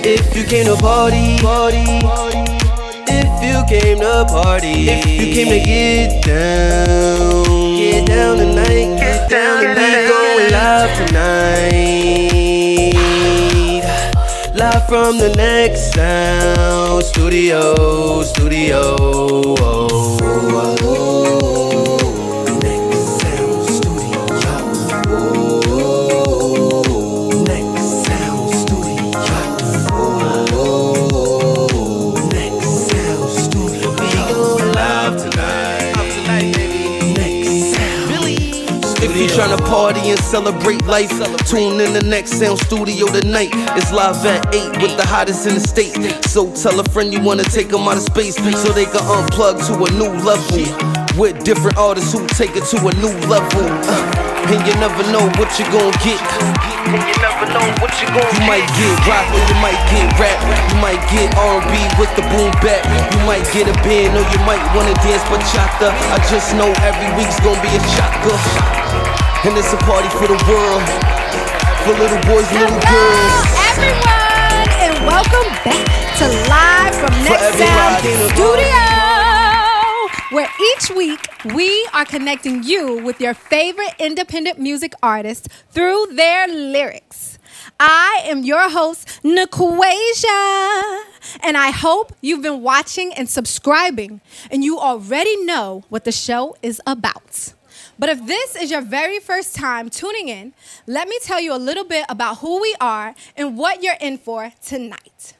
If you came to party, if you came to party, if you came to get down tonight, we going live tonight, live from the Next Sound Studio. If you tryna party and celebrate life, tune in the Next Sound Studio tonight. It's live at 8 with the hottest in the state. So tell a friend you wanna take them out of space so they can unplug to a new level with different artists who take it to a new level. And you never know what you gon' get. You might get rock or you might get rap. You might get R&B with the boom bap. You might get a band or you might wanna dance bachata. I just know every week's gonna be a shocker. And it's a party for the world, for little boys and little girls. Everyone, and welcome back to Live from Next Sound Studio, where each week we are connecting you with your favorite independent music artists through their lyrics. I am your host, Nequasia, and I hope you've been watching and subscribing, and you already know what the show is about. But if this is your very first time tuning in, let me tell you a little bit about who we are and what you're in for tonight.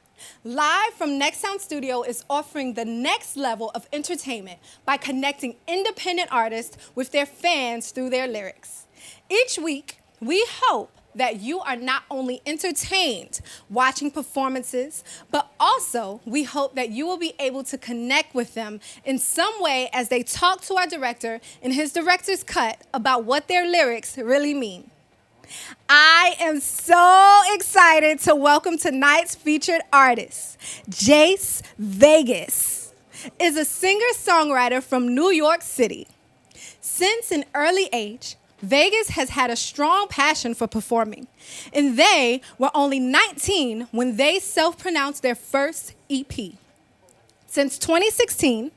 Live from Next Sound Studio is offering the next level of entertainment by connecting independent artists with their fans through their lyrics. Each week, we hope that you are not only entertained watching performances, but also we hope that you will be able to connect with them in some way as they talk to our director in his director's cut about what their lyrics really mean. I am so excited to welcome tonight's featured artist. Jayse Vegas is a singer-songwriter from New York City. Since an early age, Vegas has had a strong passion for performing, and they were only 19 when they self-pronounced their first EP. Since 2016,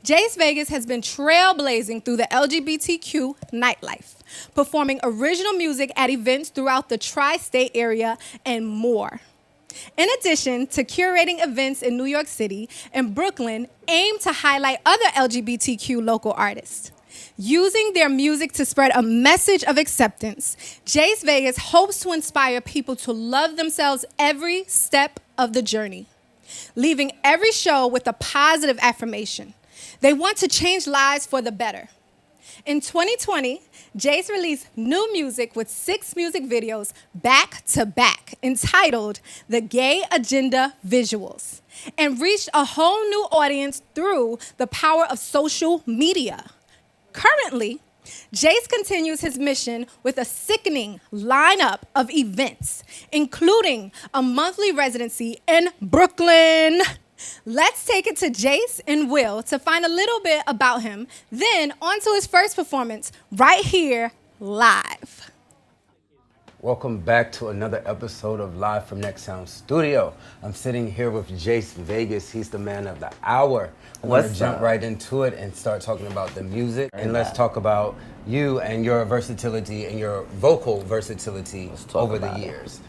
Jayse Vegas has been trailblazing through the LGBTQ nightlife, performing original music at events throughout the tri-state area and more. In addition to curating events in New York City and Brooklyn aimed to highlight other LGBTQ local artists. Using their music to spread a message of acceptance, Jayse Vegas hopes to inspire people to love themselves every step of the journey, leaving every show with a positive affirmation. They want to change lives for the better. In 2020, Jayse released new music with 6 music videos back to back entitled The Gay Agenda Visuals and reached a whole new audience through the power of social media. Currently, Jayse continues his mission with a sickening lineup of events, including a monthly residency in Brooklyn. Let's take it to Jayse and Will to find a little bit about him, then on to his first performance right here, live. Welcome back to another episode of Live from Next Sound Studio. I'm sitting here with Jayse Vegas. He's the man of the hour. I'm going to jump right into it and start talking about the music. And let's talk about you and your versatility and your vocal versatility over the years.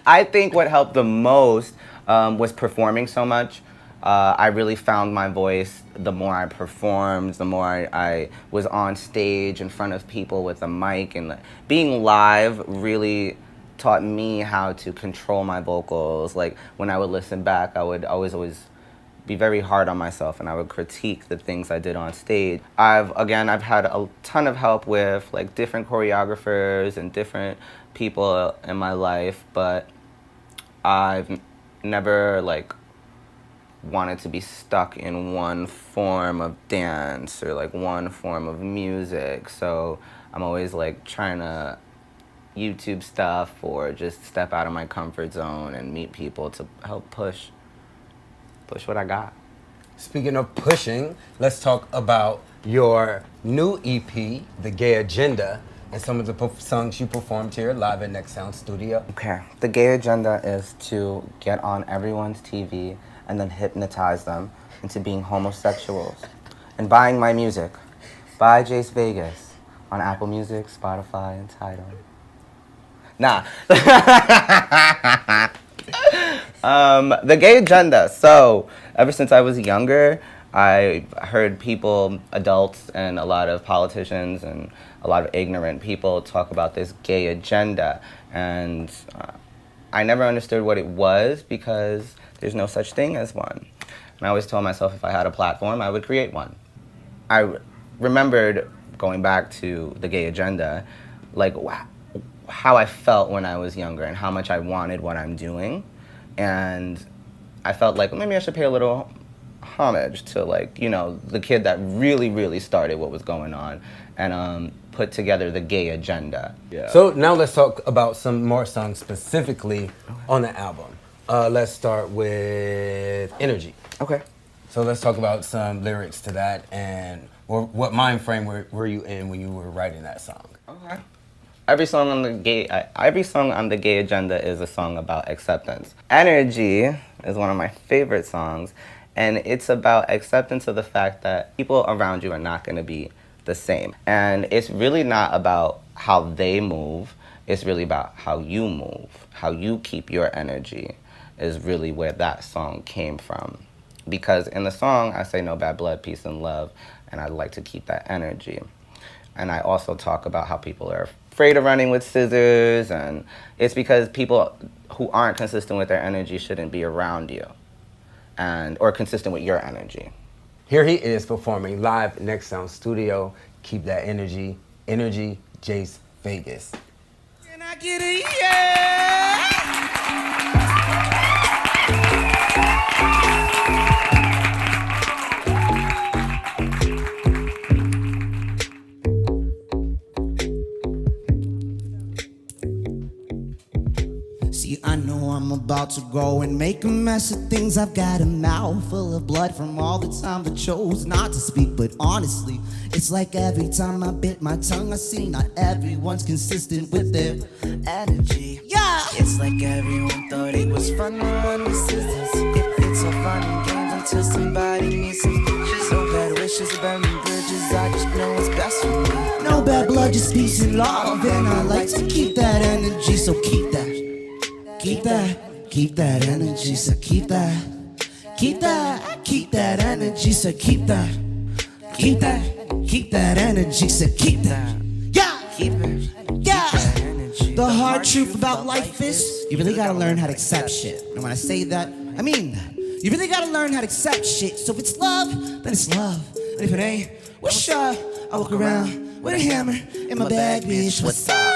I think what helped the most was performing so much. I really found my voice the more I performed, the more I was on stage in front of people with a mic, and being live really taught me how to control my vocals. Like when I would listen back, I would always be very hard on myself, and I would critique the things I did on stage. I've had a ton of help with like different choreographers and different people in my life, but I've never wanted to be stuck in one form of dance or like one form of music. So I'm always like trying to YouTube stuff or just step out of my comfort zone and meet people to help push what I got. Speaking of pushing, let's talk about your new EP, The Gay Agenda. and some of the songs you performed here live at Next Sound Studio. Okay. The gay agenda is to get on everyone's TV and then hypnotize them into being homosexuals and buying my music. Buy Jayse Vegas on Apple Music, Spotify, and Tidal. Nah. The gay agenda. So, ever since I was younger, I heard people, adults, and a lot of politicians and a lot of ignorant people talk about this gay agenda. And I never understood what it was because there's no such thing as one. And I always told myself if I had a platform, I would create one. I remembered going back to the gay agenda, like how I felt when I was younger and how much I wanted what I'm doing. And I felt like maybe I should pay a little homage to, like, you know, the kid that really, really started what was going on and put together the gay agenda. Yeah. So now let's talk about some more songs specifically on the album. Let's start with Energy. Okay. So let's talk about some lyrics to that and what mind frame were you in when you were writing that song? Okay. Every song on the gay agenda is a song about acceptance. Energy is one of my favorite songs, and it's about acceptance of the fact that people around you are not going to be the same. And it's really not about how they move, it's really about how you move, how you keep your energy is really where that song came from. Because in the song, I say no bad blood, peace and love, and I like to keep that energy. And I also talk about how people are afraid of running with scissors, and it's because people who aren't consistent with their energy shouldn't be around you, or consistent with your energy. Here he is performing live at Next Sound Studio. Keep that energy. Energy, Jayse Vegas. Can I get a yeah? See, I know I'm about to go and make a mess of things. I've got a mouth full of blood from all the time I chose not to speak. But honestly, it's like every time I bit my tongue, I see not everyone's consistent with their energy. Yeah! It's like everyone thought it was fun to run with scissors. It's all fun and games until somebody needs some stitches. No bad wishes, burning bridges, I just know what's best for me. No bad blood, just peace and love, and I like to keep that energy, so keep that. Keep that energy, so keep that energy, so keep that energy, so keep that, yeah. The hard truth about life is, you really gotta learn how to accept shit. And when I say that, I mean that. You really gotta learn how to accept shit. So if it's love, then it's love. And if it ain't, what's up? I walk around with a hammer in my bag, bitch, what's up?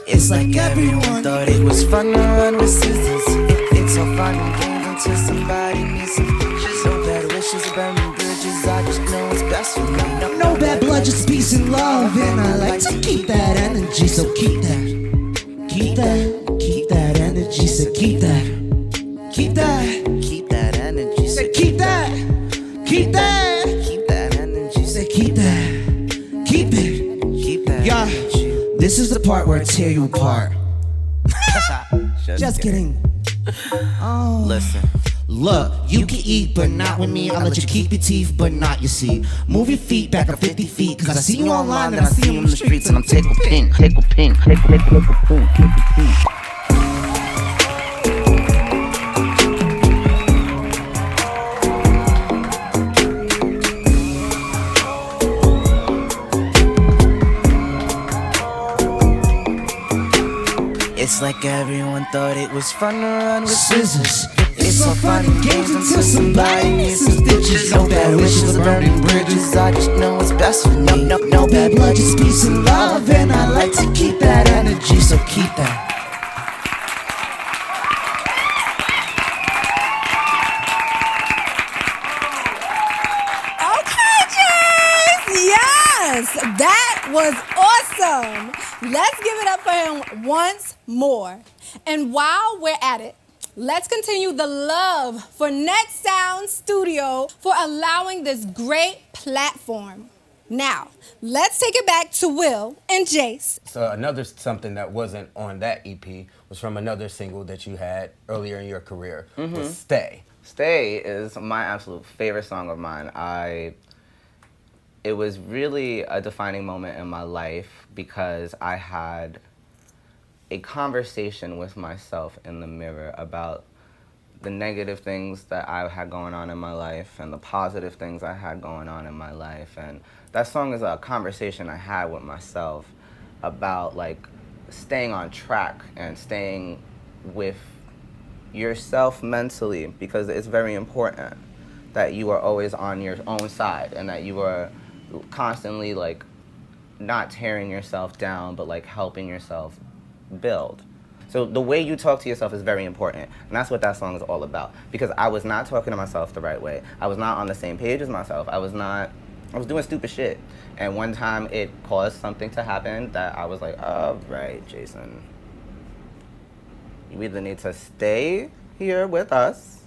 It's like everyone thought it was fun to run with scissors. It's all fun and games until somebody needs some stitches. No bad wishes, burning bridges, I just know what's best for me. No bad blood, just peace and love, and I like to keep that energy, so keep that energy, so keep that energy, so keep that energy, so keep that, yeah. This is the part where I tear you apart. Just kidding. Oh. Listen. Look, you can eat, but not with me. I'll let you keep your teeth, but not your seed. Move your feet back up 50 feet, cause I see you online and I see you in the streets, and I'm tickle pink. It's like everyone thought it was fun to run with scissors. It's all fun and games until somebody needs some stitches. No bad wishes, burning bridges, I just know what's best for me. No bad blood, just peace and love, and I like to keep that energy, so keep that. Yes, that was awesome. Let's give it up for him once more. And while we're at it, let's continue the love for Next Sound Studio for allowing this great platform. Now, let's take it back to Will and Jayse. So another something that wasn't on that EP was from another single that you had earlier in your career, was Stay. Stay is my absolute favorite song of mine. It was really a defining moment in my life because I had a conversation with myself in the mirror about the negative things that I had going on in my life and the positive things I had going on in my life. And that song is a conversation I had with myself about like staying on track and staying with yourself mentally, because it's very important that you are always on your own side and that you are constantly like not tearing yourself down but like helping yourself build. So the way you talk to yourself is very important, and that's what that song is all about, because I was not talking to myself the right way. I was not on the same page as myself. I was doing stupid shit, and one time it caused something to happen that I was like, all right, Jason, you either need to stay here with us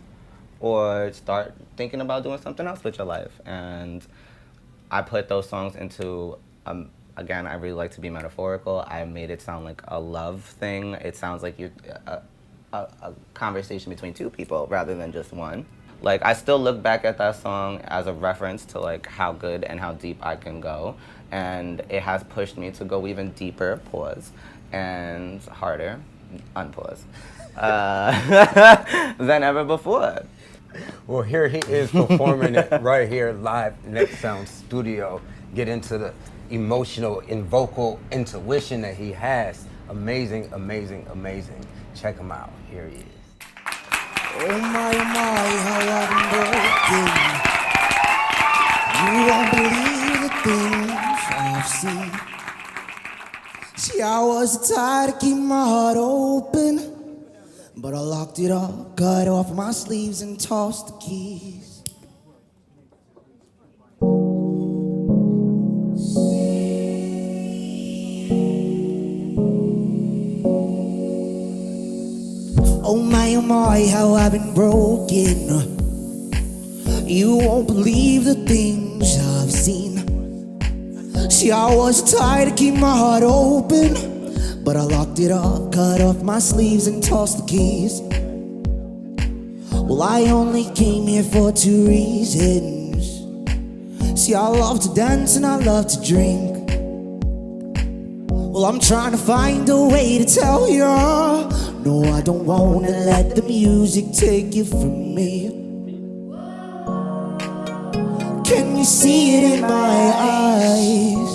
or start thinking about doing something else with your life. And I put those songs into, again, I really like to be metaphorical. I made it sound like a love thing. It sounds like a conversation between two people rather than just one. Like, I still look back at that song as a reference to like how good and how deep I can go. And it has pushed me to go even deeper, pause, and harder, unpause, than ever before. Well, here he is performing it right here live, Next Sound Studio. Get into the emotional and vocal intuition that he has. Amazing, amazing, amazing. Check him out. Here he is. Oh my, how I've been broken. You won't believe the things I've seen. See, I was tired to keep my heart open, but I locked it up, cut off my sleeves and tossed the keys. Oh my, how I've been broken. You won't believe the things I've seen. See, I was tired to keep my heart open, but I locked it up, cut off my sleeves and tossed the keys. Well, I only came here for two reasons. See, I love to dance and I love to drink. Well, I'm trying to find a way to tell you, no, I don't wanna let the music take you from me. Can you see it in my eyes?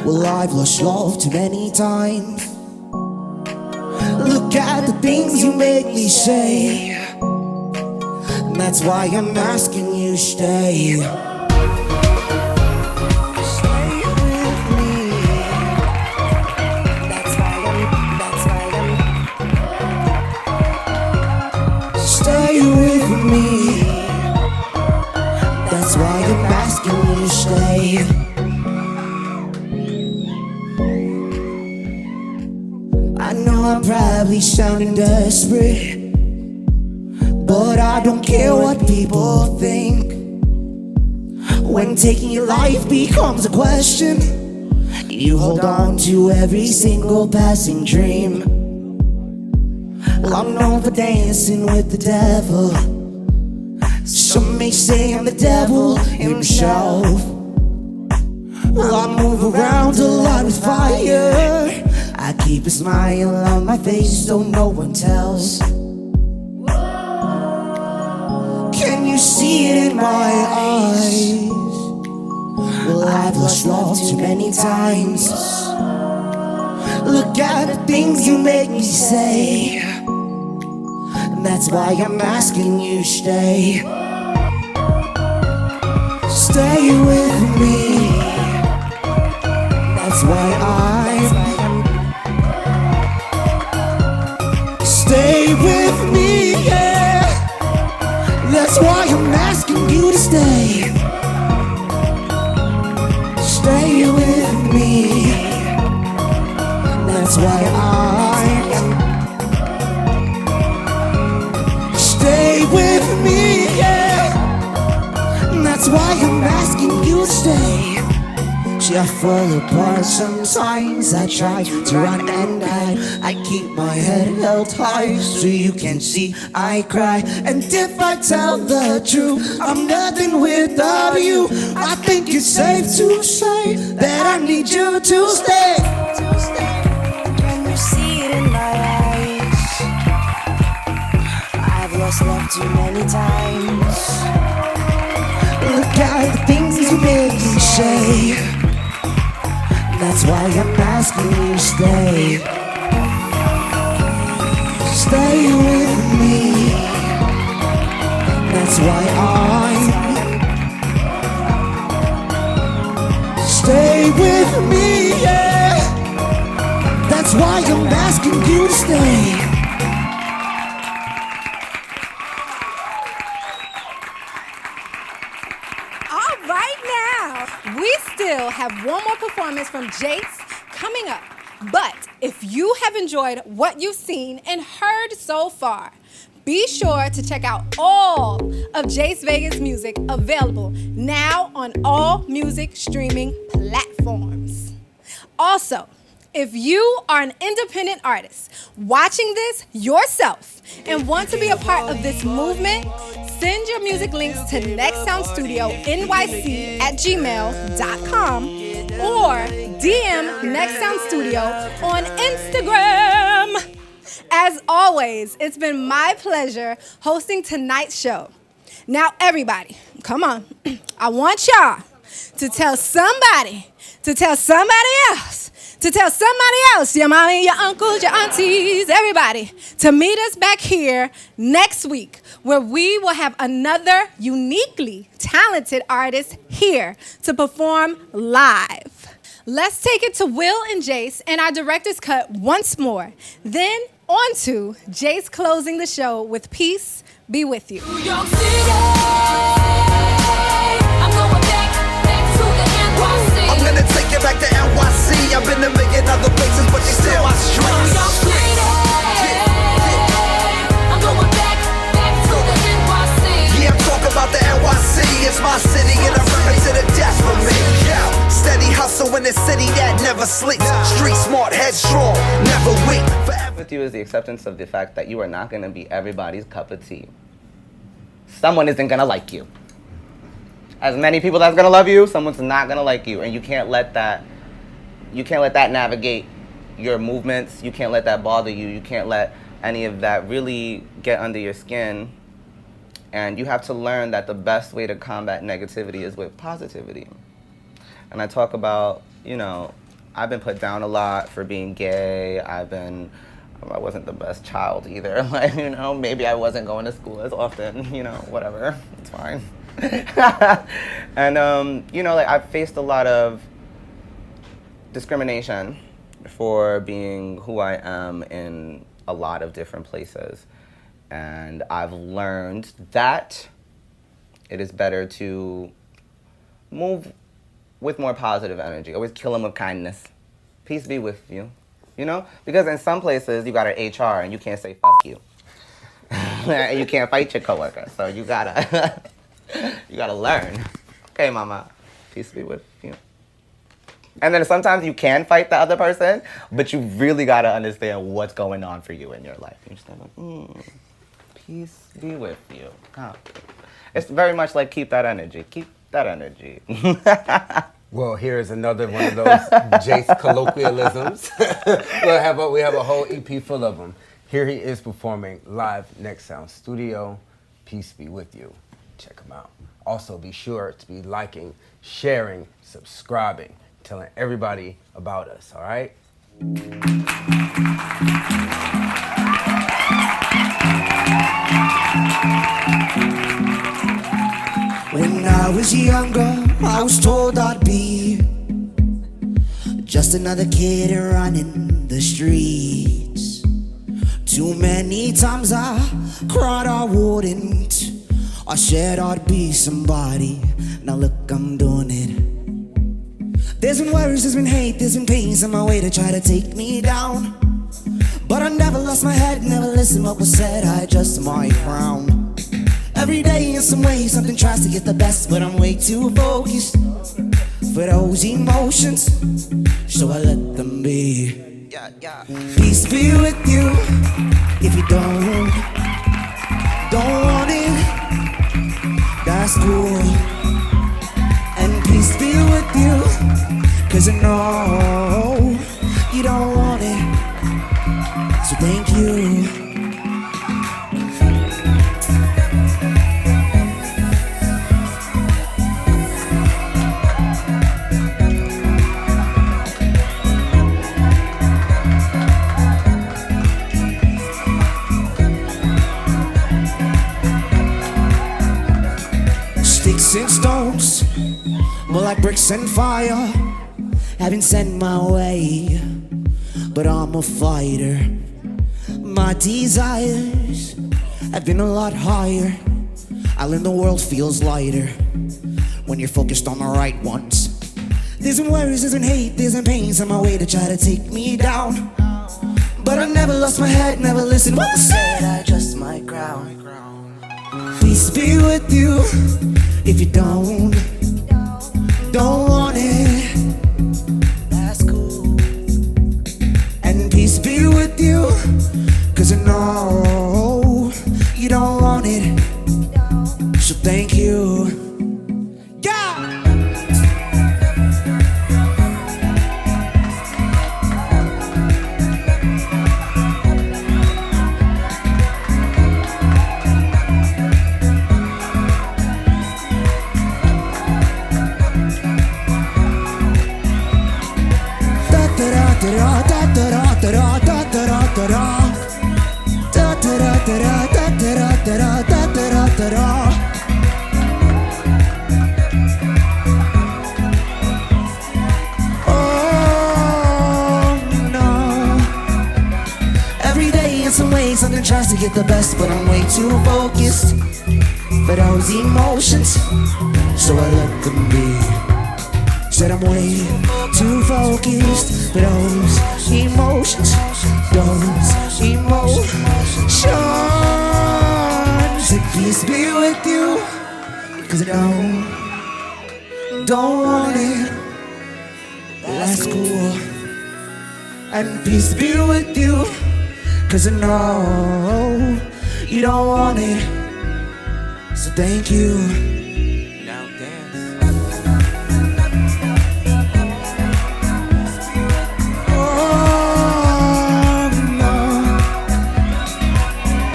Well, I've lost love too many times. Look at the things you make me say, and that's why I'm asking you stay. Stay with me. That's why I'm asking you to stay. I know I'm probably sounding desperate, but I don't care what people think. When taking your life becomes a question, you hold on to every single passing dream. Well, I'm known for dancing with the devil. Some may say I'm the devil himself. Well, I move around a lot with fire. I keep a smile on my face so no one tells. Can you see it in my eyes? Well, I've lost love too many times. Look at the things you make me say, and that's why I'm asking you stay. Stay with me. That's why stay with me, yeah. That's why I'm asking you to stay. Stay with me. That's why stay with me, yeah. That's why I'm asking you to stay. See, I fall apart sometimes. I try to run and hide. I keep my head held high so you can see I cry. And if I tell the truth, I'm nothing without you. I think it's safe to say that I need you to stay. Can you see it in my eyes? I've lost love too many times. Look at the things you make me say. That's why I'm asking you to stay. Stay with me. That's why stay with me, yeah. That's why I'm asking you to stay. All right now, we still have one more performance from Jayse coming up. But if you have enjoyed what you've seen and heard so far, be sure to check out all of Jayse Vegas' music available now on all music streaming platforms. Also, if you are an independent artist watching this yourself and want to be a part of this movement, send your music links to nextsoundstudioNYC@gmail.com or DM Next Sound Studio on Instagram. As always, it's been my pleasure hosting tonight's show. Now, everybody, come on. I want y'all to tell somebody else, your mommy, your uncles, your aunties, everybody, to meet us back here next week, where we will have another uniquely talented artist here to perform live. Let's take it to Will and Jayse and our director's cut once more. Then on to Jayse closing the show with Peace Be With You. New York City, I'm going back to the NYC. I'm gonna take you back to NYC. I've been to a million other places, but you still my New streets. York City, I'm going back to the NYC. Yeah, I'm talking about the NYC. It's my city, and I run it to the death for me. Yeah, steady hustle in the city that never sleeps. Street smart, headstrong, never weak. Forever. With you is the acceptance of the fact that you are not going to be everybody's cup of tea. Someone isn't going to like you. As many people that's going to love you, someone's not going to like you, and you can't let that navigate your movements. You can't let that bother you. You can't let any of that really get under your skin. And you have to learn that the best way to combat negativity is with positivity. And I talk about, I've been put down a lot for being gay. I wasn't the best child either. Maybe I wasn't going to school as often, whatever, it's fine. And, I've faced a lot of discrimination for being who I am in a lot of different places. And I've learned that it is better to move with more positive energy. Always kill them with kindness. Peace be with you. Because in some places you got an HR and you can't say fuck you. And you can't fight your coworker. So you gotta learn. Okay, mama. Peace be with you. And then sometimes you can fight the other person, but you really gotta understand what's going on for you in your life. You're just like, peace be with you. Come. It's very much like keep that energy. Keep that energy. Well, here's another one of those Jayse colloquialisms. we have a whole EP full of them. Here he is performing live Next Sound Studio. Peace be with you. Check him out. Also, be sure to be liking, sharing, subscribing, telling everybody about us, all right? When I was younger, I was told I'd be just another kid running the streets. Too many times I cried I wouldn't. I said I'd be somebody. Now look, I'm doing it. There's been worries, there's been hate, there's been pains in my way to try to take me down. But I never lost my head, never listened what was said, I adjust my crown. Every day in some way something tries to get the best, but I'm way too focused. for those emotions, so I let them be. Peace be with you. If you don't want it, that's cool. And peace be with you, 'cause I know you don't want it, so thank you. Sticks and stones, more like bricks and fire, have been sent my way, but I'm a fighter. My desires have been a lot higher. All in the world feels lighter when you're focused on the right ones. There's been worries, there's been hate, there's been pains on my way to try to take me down, but I never lost my head, never listened what was said, I just my crown. Peace be with you. If you don't want it, that's cool. And peace be with you, 'cause I know you don't want it, so thank you. Something tries to get the best, but I'm way too focused for those emotions, so I let them be. Said I'm way too focused for those emotions, those emotions. And peace be with you, 'cause I don't want it, that's cool. And peace be with you, 'cause I know you don't want it, so thank you. Now dance. Oh no.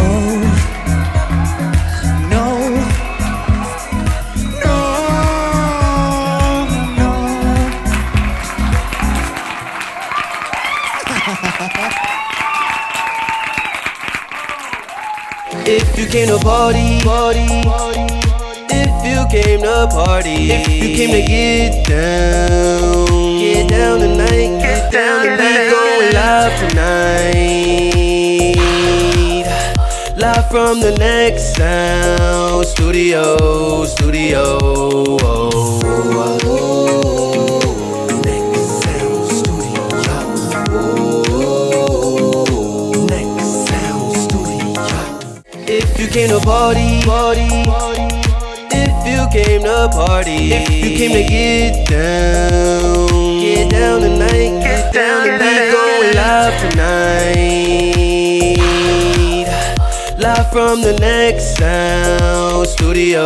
Oh no. No. No. If you came to party, if you came to party, if you came to get down tonight, we going live tonight, live from the Next Sound Studio. If you came to party, if you came to party, if you came to get down tonight, we going live tonight, live from the Next Sound Studio.